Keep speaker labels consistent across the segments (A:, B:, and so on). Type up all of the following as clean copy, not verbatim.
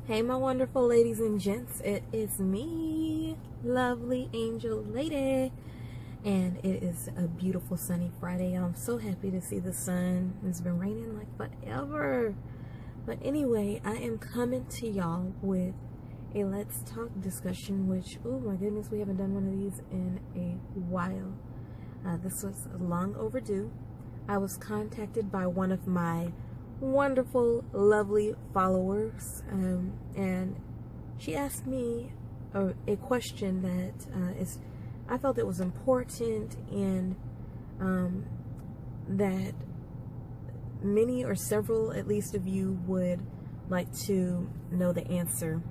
A: Hey my wonderful ladies and gents, it is me, lovely angel lady, and it is a beautiful sunny Friday. I'm so happy to see the sun. It's been raining like forever, but anyway, I am coming to y'all with a let's talk discussion, which, oh my goodness, we haven't done one of these in a while. This was long overdue. I was contacted by one of my wonderful, lovely followers, and she asked me a question that I felt it was important, and that many or several, at least, of you would like to know the answer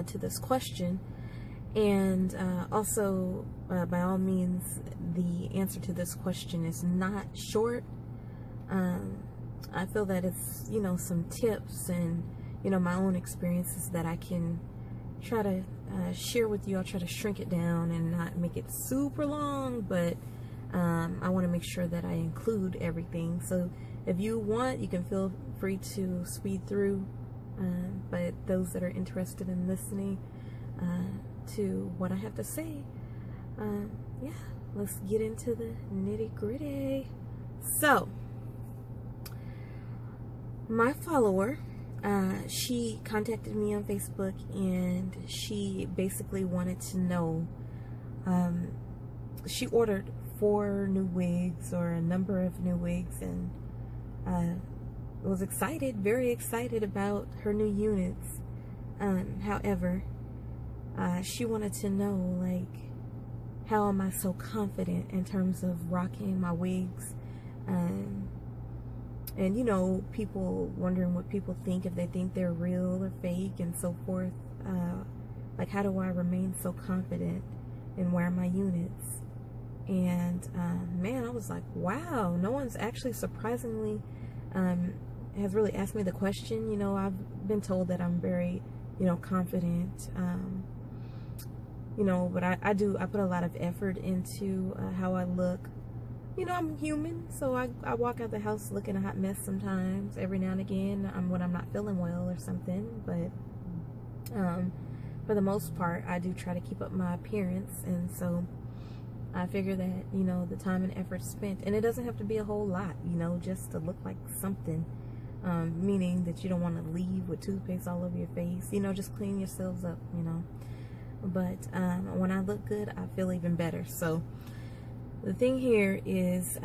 A: to this question. And also, by all means, the answer to this question is not short. I feel that it's, some tips and, my own experiences that I can try to share with you. I'll try to shrink it down and not make it super long, but I want to make sure that I include everything. So if you want, you can feel free to speed through, but those that are interested in listening to what I have to say, yeah, let's get into the nitty-gritty. So, my follower, she contacted me on Facebook, and she basically wanted to know, she ordered 4 new wigs, or a number of new wigs, and was excited, very excited about her new units. However, she wanted to know, like, how am I so confident in terms of rocking my wigs, and people wondering what people think, if they think they're real or fake and so forth. Like, how do I remain so confident in wearing my units? And man, I was like, wow, no one's actually, surprisingly, has really asked me the question. I've been told that I'm very, confident, but I put a lot of effort into how I look. I'm human, so I walk out the house looking a hot mess sometimes, every now and again, when I'm not feeling well or something, but for the most part, I do try to keep up my appearance, and so I figure that, the time and effort spent, and it doesn't have to be a whole lot, just to look like something, meaning that you don't want to leave with toothpaste all over your face, just clean yourselves up, but when I look good, I feel even better. So the thing here is,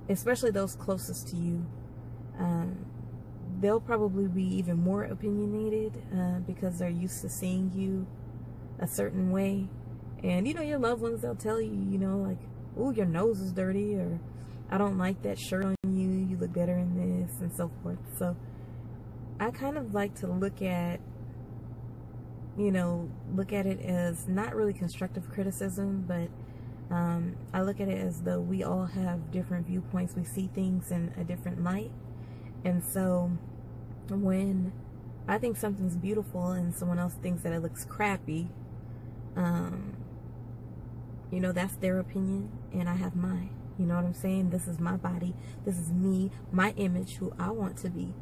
A: especially those closest to you, they'll probably be even more opinionated because they're used to seeing you a certain way. And, your loved ones, they'll tell you, like, oh, your nose is dirty, or I don't like that shirt on you, you look better in this, and so forth. So I kind of like to look at it as not really constructive criticism, but I look at it as though we all have different viewpoints. We see things in a different light. And so when I think something's beautiful and someone else thinks that it looks crappy, that's their opinion, and I have mine. You know what I'm saying? This is my body. This is me, my image, who I want to be.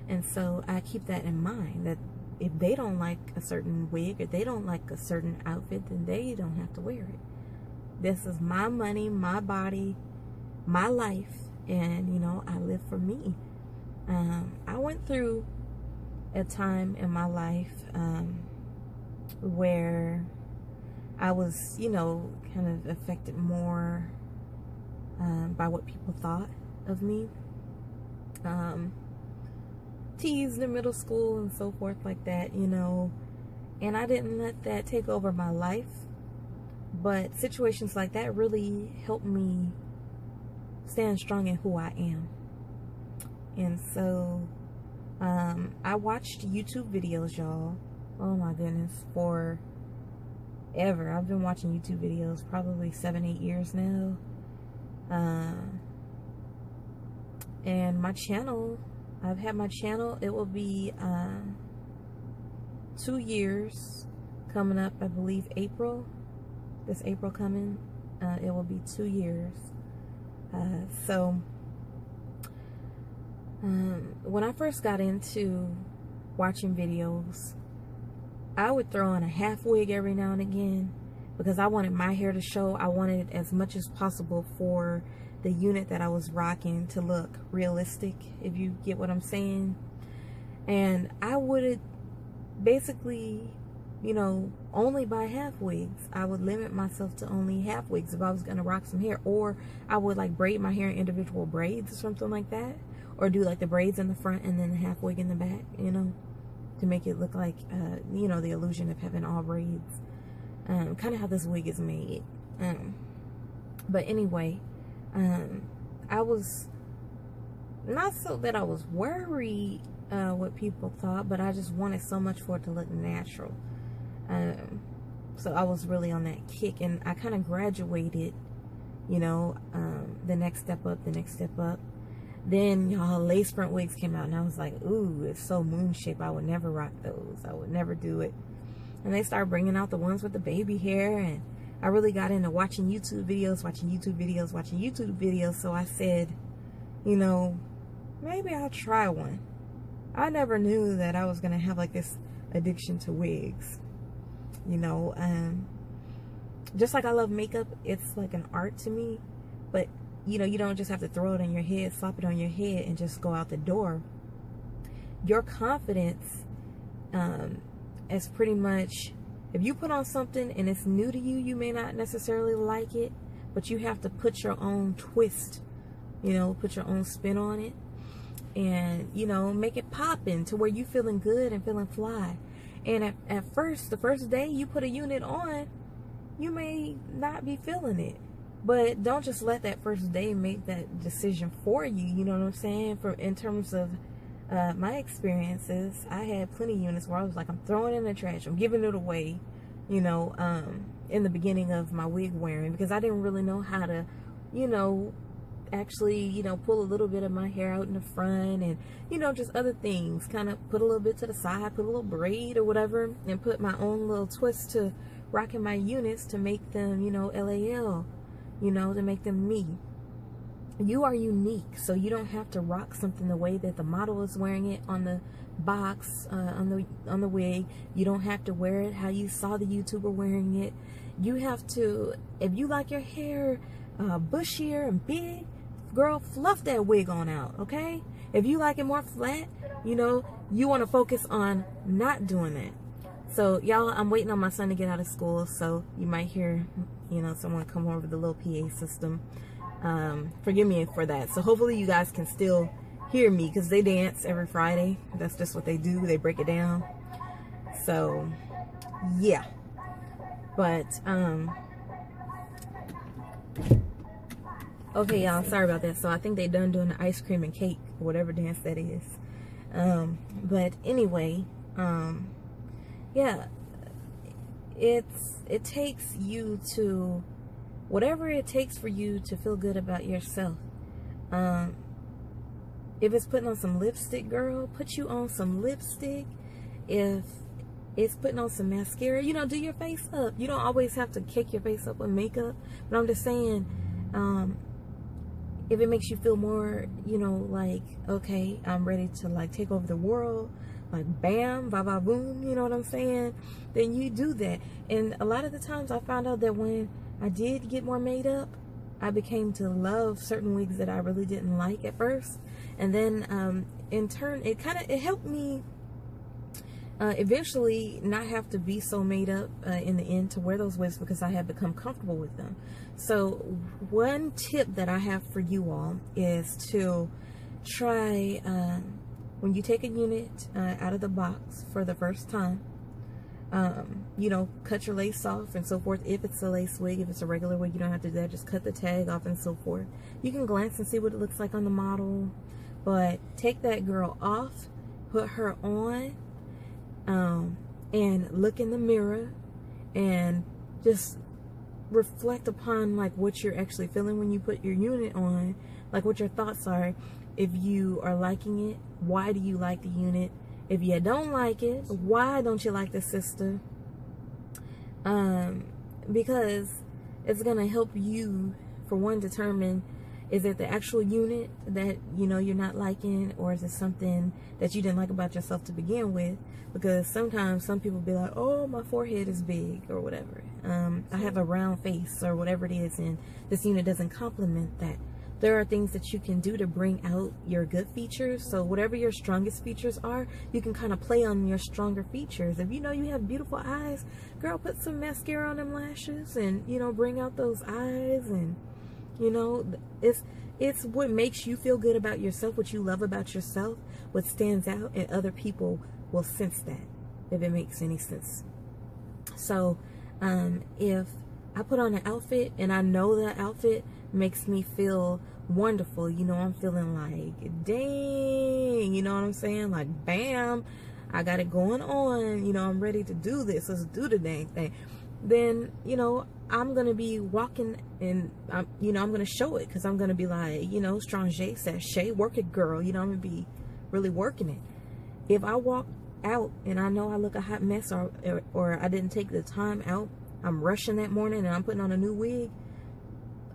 A: And so I keep that in mind, that if they don't like a certain wig, or they don't like a certain outfit, then they don't have to wear it. This is my money, my body, my life, and, I live for me. I went through a time in my life where I was, kind of affected more by what people thought of me. Teased in middle school and so forth like that, and I didn't let that take over my life, but situations like that really helped me stand strong in who I am. And so I watched YouTube videos, y'all, oh my goodness, for ever. I've been watching YouTube videos probably 7-8 years now, and my channel, I've had my channel, it will be 2 years coming up, I believe April, this April coming, it will be 2 years. So When I first got into watching videos, I would throw on a half wig every now and again because I wanted my hair to show. I wanted as much as possible for the unit that I was rocking to look realistic, if you get what I'm saying. And I would basically, you know, only buy half wigs. I would limit myself to only half wigs if I was gonna rock some hair, or I would like braid my hair in individual braids or something like that, or do like the braids in the front and then the half wig in the back, you know, to make it look like you know, the illusion of having all braids, kind of how this wig is made. But anyway, I was not so that I was worried what people thought, but I just wanted so much for it to look natural. So I was really on that kick, and I kind of graduated, you know, the next step up. Then y'all, lace front wigs came out, and I was like, ooh, it's so moon shape. I would never rock those. I would never do it. And they started bringing out the ones with the baby hair, and I really got into watching YouTube videos. So I said, you know, maybe I'll try one. I never knew that I was gonna have like this addiction to wigs, you know. Just like I love makeup, it's like an art to me. But you know, you don't just have to throw it on your head, slap it on your head, and just go out the door. Your confidence is pretty much, if you put on something and it's new to you, you may not necessarily like it, but you have to put your own twist, you know, put your own spin on it, and, you know, make it poppin' to where you feeling good and feeling fly. And at first, the first day you put a unit on, you may not be feeling it, but don't just let that first day make that decision for you. You know what I'm saying? In terms of my experiences, I had plenty of units where I was like, I'm throwing it in the trash, I'm giving it away, you know, in the beginning of my wig wearing, because I didn't really know how to, you know, actually, you know, pull a little bit of my hair out in the front, and, you know, just other things, kind of put a little bit to the side, put a little braid or whatever, and put my own little twist to rocking my units to make them, you know, LAL, you know, to make them me. You are unique, so you don't have to rock something the way that the model is wearing it on the box, on the wig. You don't have to wear it how you saw the YouTuber wearing it. You have to, if you like your hair bushier and big, girl, fluff that wig on out, okay? If you like it more flat, you know, you want to focus on not doing that. So y'all, I'm waiting on my son to get out of school, so you might hear, you know, someone come over the little PA system. Forgive me for that. So hopefully you guys can still hear me, because they dance every Friday. That's just what they do. They break it down. So yeah, but okay, y'all, sorry about that. So I think they done doing the ice cream and cake, or whatever dance that is. But anyway, yeah, it takes you to, whatever it takes for you to feel good about yourself. If it's putting on some lipstick, girl, put you on some lipstick. If it's putting on some mascara, you know, do your face up. You don't always have to cake your face up with makeup, but I'm just saying, if it makes you feel more, you know, like, okay, I'm ready to like take over the world, like bam, ba ba boom, you know what I'm saying, then you do that. And a lot of the times I found out that when I did get more made up, I became to love certain wigs that I really didn't like at first. And then in turn, it helped me eventually not have to be so made up in the end to wear those wigs, because I had become comfortable with them. So one tip that I have for you all is to try, when you take a unit out of the box for the first time, you know, cut your lace off and so forth. If it's a lace wig, if it's a regular wig, you don't have to do that. Just cut the tag off and so forth. You can glance and see what it looks like on the model, but take that girl off, put her on, and look in the mirror and just reflect upon like what you're actually feeling when you put your unit on, like what your thoughts are. If you are liking it, why do you like the unit? If you don't like it, why don't you like the sister? Because it's gonna help you, for one, determine Is it the actual unit that, you know, you're not liking, or is it something that you didn't like about yourself to begin with? Because sometimes some people be like, oh, my forehead is big or whatever. I have a round face or whatever it is, and this unit doesn't complement that. There are things that you can do to bring out your good features. So whatever your strongest features are, you can kind of play on your stronger features. If you know you have beautiful eyes, girl, put some mascara on them lashes and, you know, bring out those eyes. And, you know, it's what makes you feel good about yourself, what you love about yourself, what stands out, and other people will sense that, if it makes any sense. So if I put on an outfit and I know that outfit makes me feel wonderful, you know, I'm feeling like, dang, you know what I'm saying? Like, bam, I got it going on, you know, I'm ready to do this, let's do the dang thing. Then, you know, I'm going to be walking and, you know, I'm going to show it, because I'm going to be like, you know, Stranger sachet, work it, girl, you know, I'm going to be really working it. If I walk out and I know I look a hot mess, or I didn't take the time out, I'm rushing that morning and I'm putting on a new wig,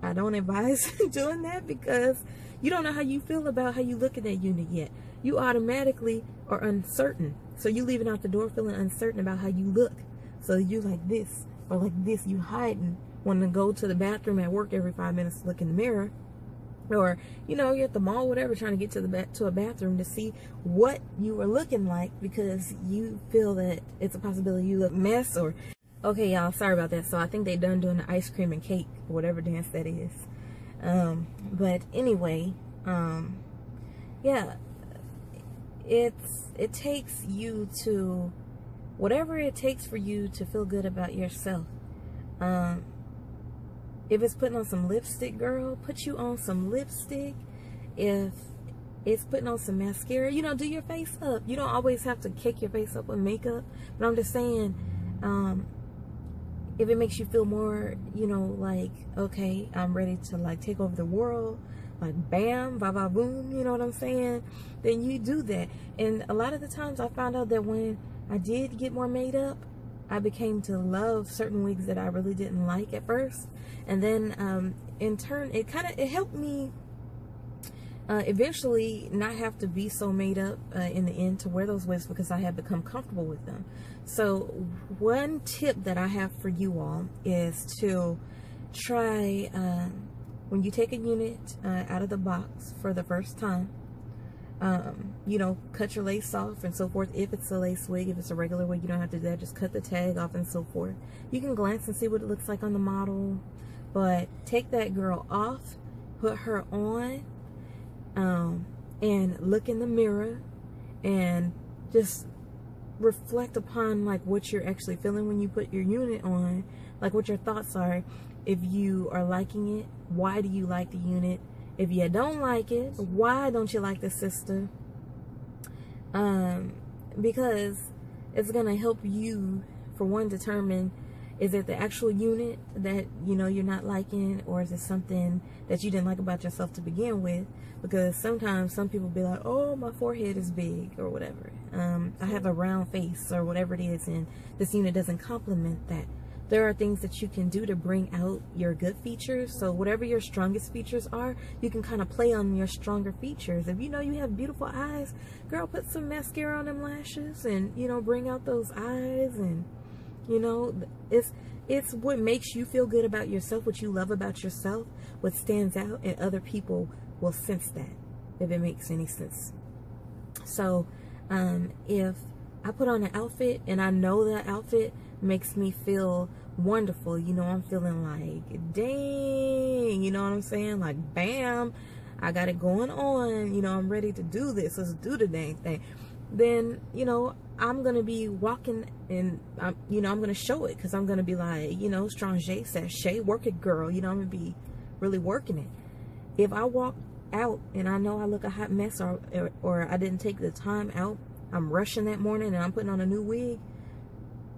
A: I don't advise doing that, because you don't know how you feel about how you look in that unit yet. You automatically are uncertain. So you leaving out the door feeling uncertain about how you look. So you like this or like this, you hiding, wanting to go to the bathroom at work every 5 minutes to look in the mirror. Or, you know, you're at the mall, whatever, trying to get to a bathroom to see what you are looking like, because you feel that it's a possibility you look mess. Or, okay, y'all, sorry about that. So I think they done doing the ice cream and cake, or whatever dance that is. But anyway, yeah, it takes you to, whatever it takes for you to feel good about yourself. If it's putting on some lipstick, girl, put you on some lipstick. If it's putting on some mascara, you know, do your face up. You don't always have to cake your face up with makeup, but I'm just saying, if it makes you feel more, you know, like, okay, I'm ready to like take over the world, like bam, ba ba boom, you know what I'm saying? Then you do that. And a lot of the times I found out that when I did get more made up, I became to love certain wigs that I really didn't like at first. And then in turn, it helped me eventually not have to be so made up in the end to wear those wigs, because I had become comfortable with them. So one tip that I have for you all is to try, when you take a unit out of the box for the first time, you know, cut your lace off and so forth. If it's a lace wig, if it's a regular wig, you don't have to do that. Just cut the tag off and so forth. You can glance and see what it looks like on the model, but take that girl off, put her on, and look in the mirror and just reflect upon like what you're actually feeling when you put your unit on, like what your thoughts are. If you are liking it, why do you like the unit? If you don't like it, why don't you like the sister? Because it's gonna help you, for one, determine, is it the actual unit that, you know, you're not liking, or is it something that you didn't like about yourself to begin with? Because sometimes some people be like, oh, my forehead is big or whatever. I have a round face or whatever it is, and this unit doesn't complement that. There are things that you can do to bring out your good features. So whatever your strongest features are, you can kind of play on your stronger features. If you know you have beautiful eyes, girl, put some mascara on them lashes and, you know, bring out those eyes. And, you know, it's what makes you feel good about yourself, what you love about yourself, what stands out, and other people will sense that, if it makes any sense. So if I put on an outfit and I know that outfit makes me feel wonderful, you know, I'm feeling like, dang, you know what I'm saying? Like, bam, I got it going on, you know, I'm ready to do this, let's do the dang thing. Then, you know, I'm going to be walking and, you know, I'm going to show it, because I'm going to be like, you know, Stranger sachet, work it, girl, you know, I'm going to be really working it. If I walk out and I know I look a hot mess, or I didn't take the time out, I'm rushing that morning and I'm putting on a new wig,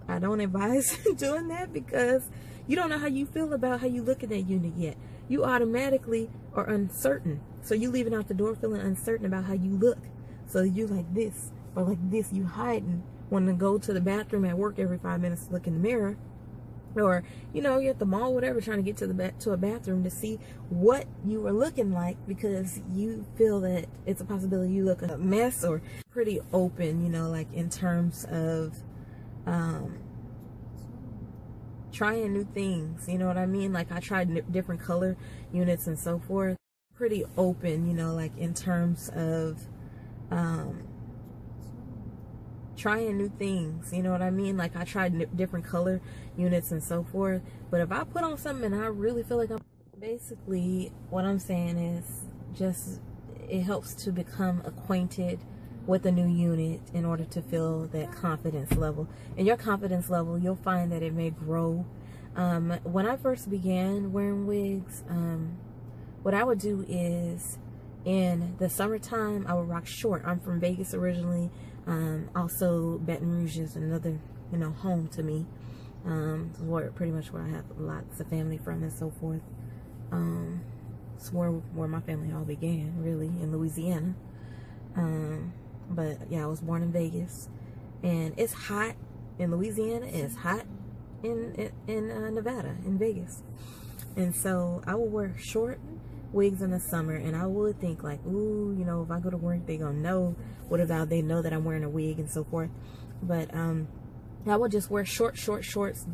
A: I don't advise doing that, because you don't know how you feel about how you look in that unit yet. You automatically are uncertain. So you leaving out the door feeling uncertain about how you look. So you like this or like this, you hiding, wanting to go to the bathroom at work every 5 minutes to look in the mirror. or you know, you're at the mall, whatever, trying to get to a bathroom to see what you are looking like, because you feel that it's a possibility you look a mess, or pretty open, you know, like in terms of trying new things, you know what I mean? Like I tried different color units and so forth. Pretty open, you know, like in terms of trying new things, you know what I mean? Like I tried different color units and so forth. But if I put on something and I really feel like I'm, basically what I'm saying is just, it helps to become acquainted with a new unit in order to feel that confidence level. And your confidence level, you'll find that it may grow. When I first began wearing wigs, what I would do is, in the summertime, I would rock short. I'm from Vegas originally. Also, Baton Rouge is another, you know, home to me. Pretty much where I have lots of family from and so forth. It's where my family all began, really, in Louisiana. But yeah, I was born in Vegas, and it's hot in Louisiana, and it's hot in Nevada, in Vegas. And so I would wear short wigs in the summer, and I would think like, ooh, you know, if I go to work, they gonna know. What about they know that I'm wearing a wig and so forth? But I would just wear shorts.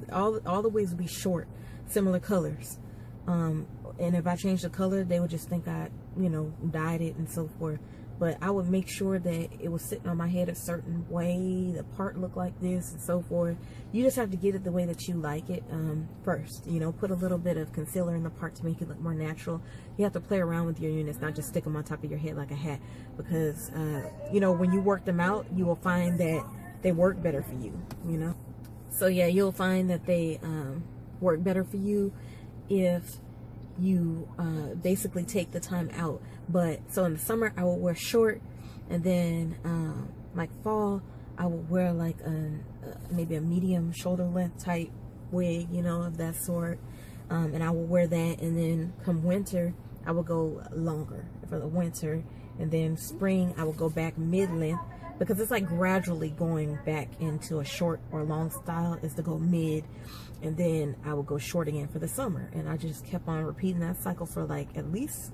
A: All the wigs would be short, similar colors. And if I changed the color, they would just think I, you know, dyed it and so forth. But I would make sure that it was sitting on my head a certain way, the part looked like this and so forth. You just have to get it the way that you like it first. You know, put a little bit of concealer in the part to make it look more natural. You have to play around with your units, not just stick them on top of your head like a hat. Because, you know, when you work them out, you will find that they work better for you, you know. So yeah, you'll find that they work better for you if you basically take the time out. But so in the summer I would wear short, and then like fall I would wear like maybe a medium shoulder length type wig, you know, of that sort. And I would wear that, and then come winter I would go longer for the winter, and then spring I would go back mid-length, because it's like gradually going back into a short or long style is to go mid, and then I would go short again for the summer. And I just kept on repeating that cycle for like at least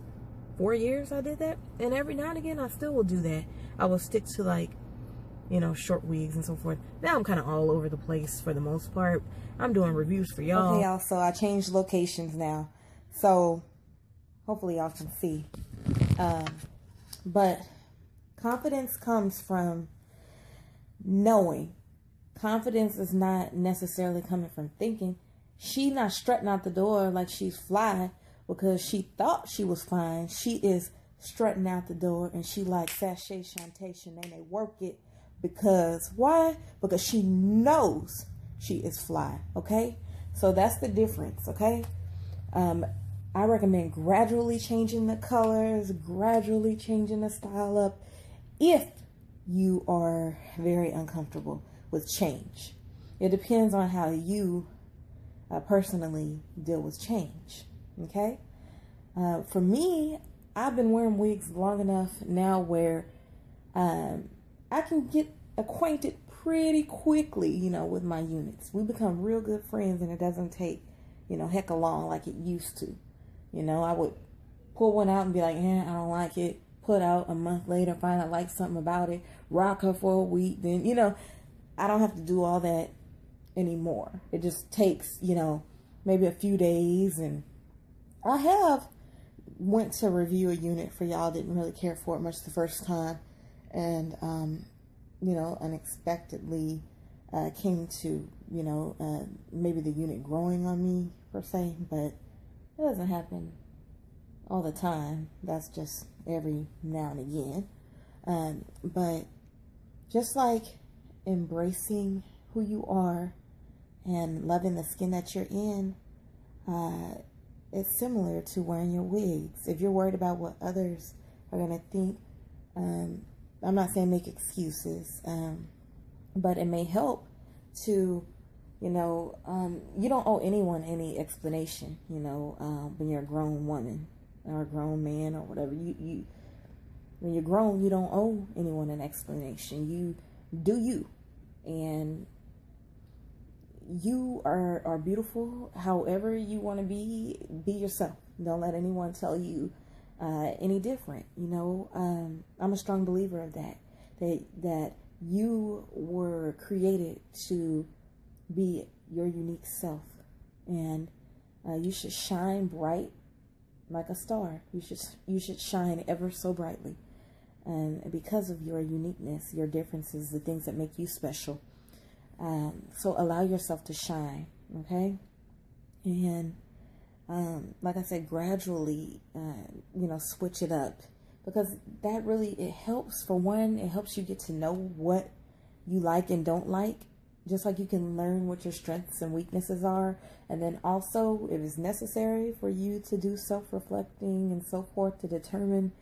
A: 4 years. I did that, and every now and again I still will do that. I will stick to, like, you know, short wigs and so forth. Now I'm kind of all over the place for the most part. I'm doing reviews for y'all. Okay, y'all, so I changed locations now, so hopefully y'all can see. But confidence comes from knowing. Confidence is not necessarily coming from thinking. She not strutting out the door like she's fly because she thought she was fine. She is strutting out the door, and she like sachet Shantae Shanae work it. Because why? Because she knows she is fly. Okay, so that's the difference. Okay, I recommend gradually changing the colors, gradually changing the style up if you are very uncomfortable with change. It depends on how you personally deal with change. Okay, for me, I've been wearing wigs long enough now where I can get acquainted pretty quickly, you know, with my units. We become real good friends, and it doesn't take, you know, heck along like it used to. You know, I would pull one out and be like, I don't like it. Put out a month later, find I like something about it, rock her for a week. Then, you know, I don't have to do all that anymore. It just takes, you know, maybe a few days. And I have went to review a unit for y'all, didn't really care for it much the first time. And, you know, unexpectedly came to, you know, maybe the unit growing on me per se, but it doesn't happen all the time. That's just every now and again. But just like embracing who you are and loving the skin that you're in, it's similar to wearing your wigs. If you're worried about what others are going to think, I'm not saying make excuses, but it may help to, you know, you don't owe anyone any explanation, you know, when you're a grown woman or a grown man or whatever. When you're grown, you don't owe anyone an explanation. You do you. And you are beautiful however you want to be yourself. Don't let anyone tell you any different. I'm a strong believer of that you were created to be your unique self, and you should shine bright like a star. You should shine ever so brightly, and because of your uniqueness, your differences, the things that make you special. So allow yourself to shine, okay? And like I said, gradually, switch it up, because that really, it helps. For one, it helps you get to know what you like and don't like, just like you can learn what your strengths and weaknesses are. And then also, if it's necessary for you to do self-reflecting and so forth to determine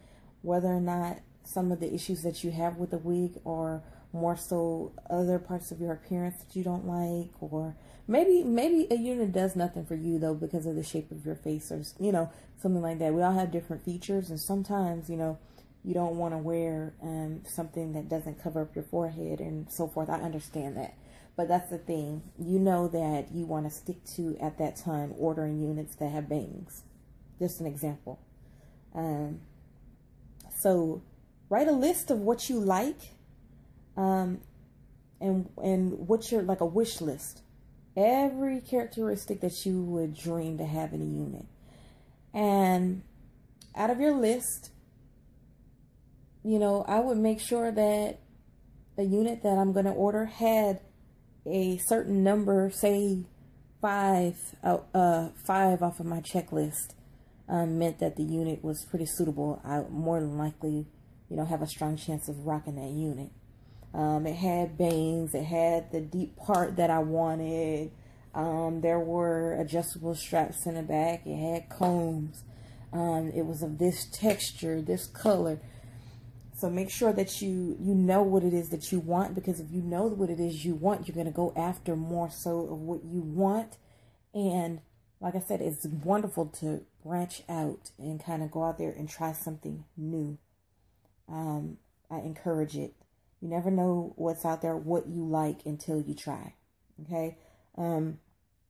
A: whether or not some of the issues that you have with the wig are more so other parts of your appearance that you don't like, or maybe a unit does nothing for you though because of the shape of your face, or something like that. We all have different features, and sometimes you don't want to wear something that doesn't cover up your forehead and so forth. I understand that, but that's the thing. That you want to stick to at that time ordering units that have bangs. Just an example. So write a list of what you like. And what's your, like, a wish list, every characteristic that you would dream to have in a unit. And out of your list, I would make sure that a unit that I'm going to order had a certain number, say 5 off of my checklist, meant that the unit was pretty suitable. I more than likely, have a strong chance of rocking that unit. It had bangs, it had the deep part that I wanted. There were adjustable straps in the back. It had combs. It was of this texture, this color. So make sure that you know what it is that you want, because if you know what it is you want, you're going to go after more so of what you want. And like I said, it's wonderful to branch out and kind of go out there and try something new. I encourage it. You never know what's out there, what you like, until you try. Okay. A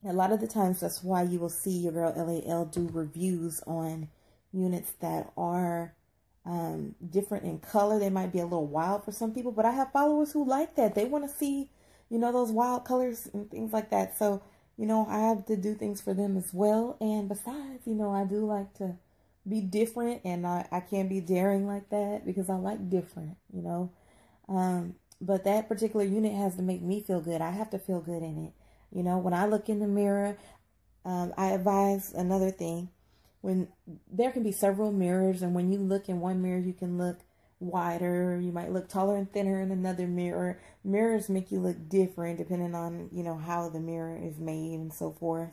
A: lot of the times, that's why you will see your girl LAL do reviews on units that are different in color. They might be a little wild for some people, but I have followers who like that. They want to see, those wild colors and things like that. So, I have to do things for them as well. And besides, I do like to be different, and I can't be daring like that because I like different, but that particular unit has to make me feel good. I have to feel good in it. When I look in the mirror, I advise another thing. When there can be several mirrors, and when you look in one mirror, you can look wider. You might look taller and thinner in another mirror. Mirrors make you look different depending on, how the mirror is made and so forth.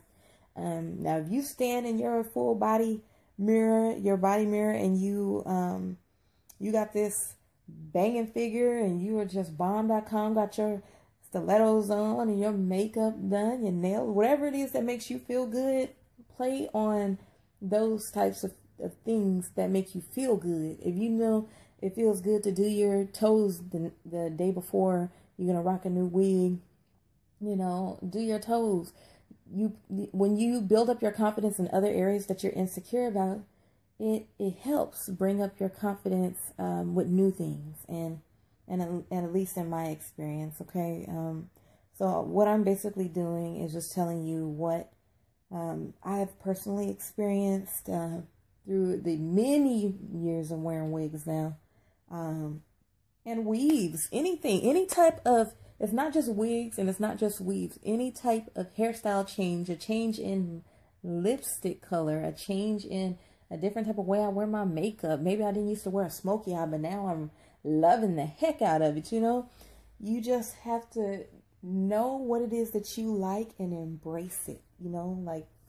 A: Now, if you stand in your full body mirror, and you got this banging figure, and you are just bomb.com, got your stilettos on and your makeup done, your nails, whatever it is that makes you feel good, play on those types of things that make you feel good. If it feels good to do your toes the day before you're going to rock a new wig, do your toes. When you build up your confidence in other areas that you're insecure about, it helps bring up your confidence with new things, and at least in my experience, okay? So what I'm basically doing is just telling you what I have personally experienced through the many years of wearing wigs now, and weaves, any type of, it's not just wigs and it's not just weaves, any type of hairstyle change, a change in lipstick color, a change in a different type of way I wear my makeup. Maybe I didn't used to wear a smoky eye, but now I'm loving the heck out of it, You just have to know what it is that you like and embrace it,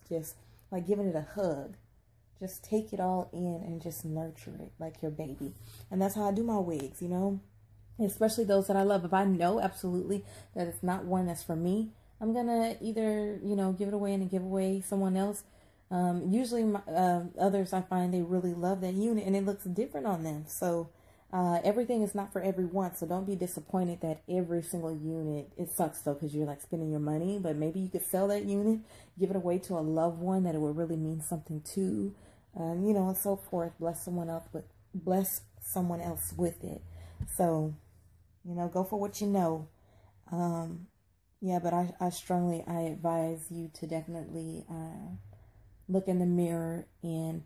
A: just like giving it a hug. Just take it all in and just nurture it like your baby. And that's how I do my wigs, especially those that I love. If I know absolutely that it's not one that's for me, I'm going to either, give it away in a giveaway someone else. Usually others, I find they really love that unit and it looks different on them. So Everything is not for everyone, so don't be disappointed that every single unit, it sucks though because you're like spending your money, but maybe you could sell that unit, give it away to a loved one that it would really mean something to, you know, and so forth. Bless someone else with it. So, you know, go for what you know. Yeah, but I advise you to definitely look in the mirror, and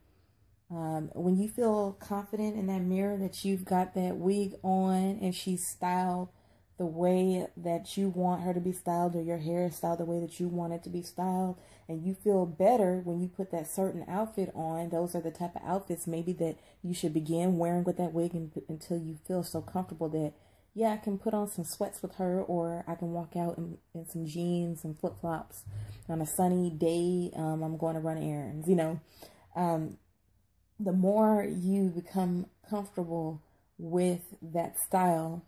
A: when you feel confident in that mirror that you've got that wig on and she's styled the way that you want her to be styled, or your hair is styled the way that you want it to be styled, and you feel better when you put that certain outfit on, those are the type of outfits maybe that you should begin wearing with that wig until you feel so comfortable that, yeah, I can put on some sweats with her, or I can walk out in some jeans and flip-flops on a sunny day. I'm going to run errands, you know. The more you become comfortable with that style,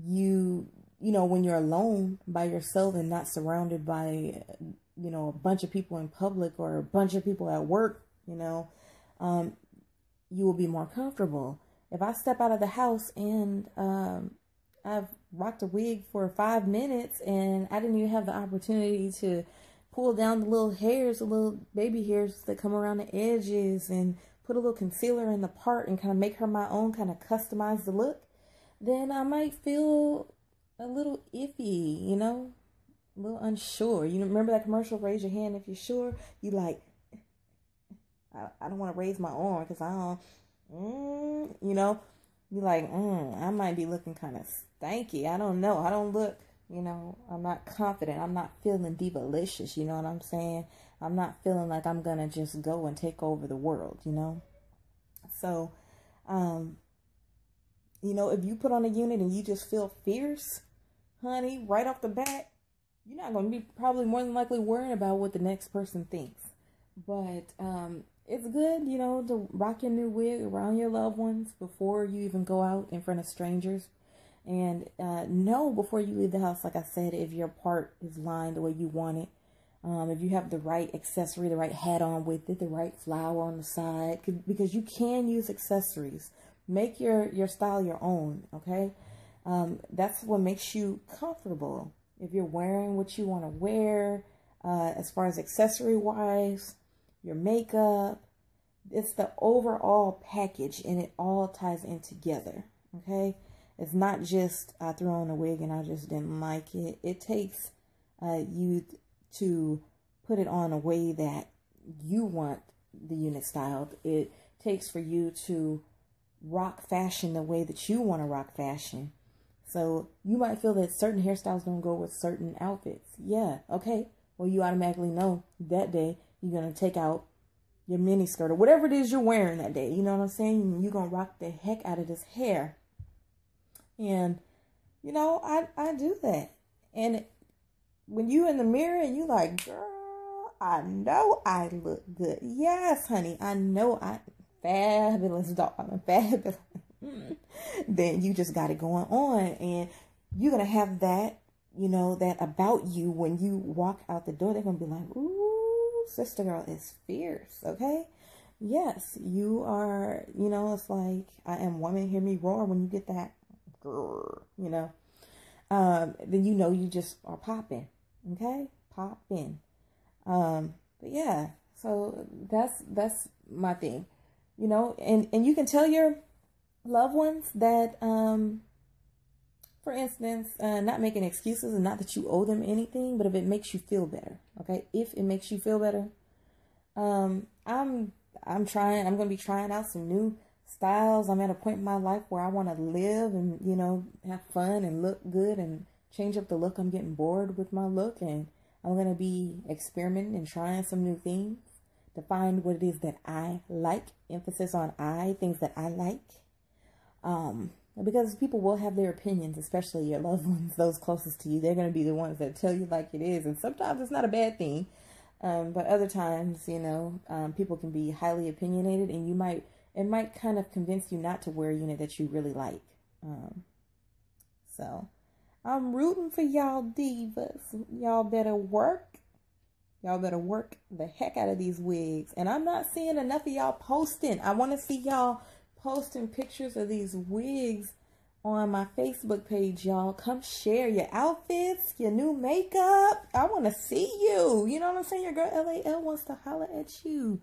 A: you know, when you're alone by yourself and not surrounded by, you know, a bunch of people in public or a bunch of people at work, you know, you will be more comfortable. If I step out of the house and I've rocked a wig for 5 minutes and I didn't even have the opportunity to pull down the little hairs, the little baby hairs that come around the edges, and put a little concealer in the part and kind of make her my own, kind of customize the look, then I might feel a little iffy, you know, a little unsure. You remember that commercial, raise your hand if you're sure? You like, I don't want to raise my arm because I don't, you know, you like, I might be looking kind of stanky. I don't know. I don't look, you know, I'm not confident. I'm not feeling divalicious, you know what I'm saying? I'm not feeling like I'm going to just go and take over the world, you know? So, you know, if you put on a unit and you just feel fierce, honey, right off the bat, you're not going to be probably more than likely worrying about what the next person thinks. But it's good, you know, to rock your new wig around your loved ones before you even go out in front of strangers. And know before you leave the house, like I said, if your part is lined the way you want it, if you have the right accessory, the right hat on with it, the right flower on the side, because you can use accessories. Make your style your own, okay? That's what makes you comfortable. If you're wearing what you want to wear, as far as accessory-wise, your makeup, it's the overall package, and it all ties in together, okay? It's not just I threw on a wig and I just didn't like it. It takes you to put it on a way that you want the unit styled. It takes for you to rock fashion the way that you want to rock fashion. So you might feel that certain hairstyles don't go with certain outfits. Yeah, okay. Well, you automatically know that day you're going to take out your mini skirt or whatever it is you're wearing that day. You know what I'm saying? You're going to rock the heck out of this hair. And, you know, I do that. And when you in the mirror and you like, girl, I know I look good. Yes, honey, I know I'm fabulous, dog. I'm fabulous. Then you just got it going on. And you're going to have that, you know, that about you when you walk out the door. They're going to be like, ooh, sister girl is fierce, okay? Yes, you are, you know, it's like, I am woman, hear me roar when you get that. You know, then you know you just are popping, okay? Popping. But yeah, so that's my thing, you know, and you can tell your loved ones that, for instance, not making excuses, and not that you owe them anything, but if it makes you feel better, okay? If it makes you feel better, I'm going to be trying out some new styles. I'm at a point in my life where I want to live and, you know, have fun and look good and change up the look. I'm getting bored with my look, and I'm going to be experimenting and trying some new things to find what it is that I like. Emphasis on things that I like. Because people will have their opinions, especially your loved ones, those closest to you. They're going to be the ones that tell you like it is. And sometimes it's not a bad thing. But other times, you know, people can be highly opinionated, and it might kind of convince you not to wear a unit that you really like. So I'm rooting for y'all divas. Y'all better work. Y'all better work the heck out of these wigs. And I'm not seeing enough of y'all posting. I want to see y'all posting pictures of these wigs on my Facebook page, y'all. Come share your outfits, your new makeup. I want to see you. You know what I'm saying? Your girl LAL wants to holler at you.